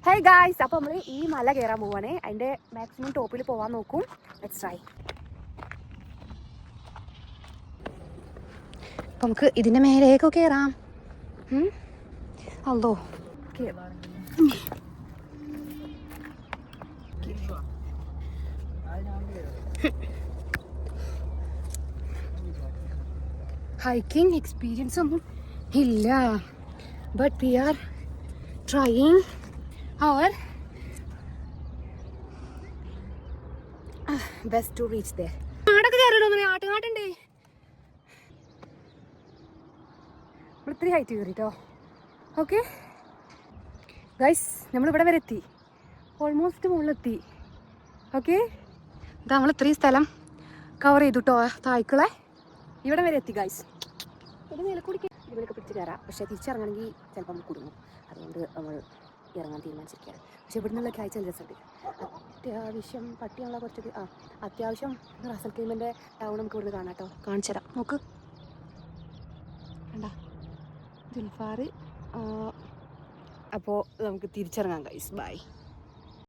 Hey guys, അപ്പോൾ നമ്മൾ ഈ മല കയറാൻ പോവാണ്. അതിൻ്റെ മാക്സിമം ടോപ്പിൽ പോകാൻ നോക്കും. Let's try. അപ്പം നമുക്ക് ഇതിൻ്റെ മേലേക്കൊക്കെ കയറാം. അല്ലോ ഹൈക്കിംഗ് എക്സ്പീരിയൻസ് ഒന്നും ഇല്ല. But we R trying our best to reach there. ആടൊക്കെ കയറിയിട്ടൊന്നും ആട്ടുകാട്ടുണ്ടേ. ഇത്തിരി ഹൈറ്റ് കയറിട്ടോ. ഓക്കെ ഗൈസ്, നമ്മളിവിടെ വരെ എത്തി. ഓൾമോസ്റ്റ് മുകളിലെത്തി. ഓക്കെ, ഇത് നമ്മൾ ഇത്രയും സ്ഥലം കവർ ചെയ്തു കേട്ടോ. തായ്ക്കളെ ഇവിടെ വരെ എത്തി ഗൈസ്. ഇത് മേലക്കൂടിക്ക് ഇവിടെയൊക്കെ പിടിച്ച് കയറാം. പക്ഷേ തിരിച്ചിറങ്ങണമെങ്കിൽ ചിലപ്പോൾ നമ്മൾ കുടുങ്ങും. അതുകൊണ്ട് നമ്മൾ ഇറങ്ങാൻ തീരുമാനിച്ചിരിക്കുകയാണ്. പക്ഷെ ഇവിടെ നിന്നുള്ള കാഴ്ച നല്ല രസമുണ്ട്. അത്യാവശ്യം പട്ടിയുള്ള കുറച്ചൊക്കെ അത്യാവശ്യം റാസൽ കൈമൻ്റെ ടൗൺ നമുക്ക് ഇവിടുന്ന് കാണാം കേട്ടോ. കാണിച്ചു തരാം. നോക്ക്, കണ്ട ജുൽഫാർ. അപ്പോൾ നമുക്ക് തിരിച്ചിറങ്ങാം ഗൈസ്. ബൈ.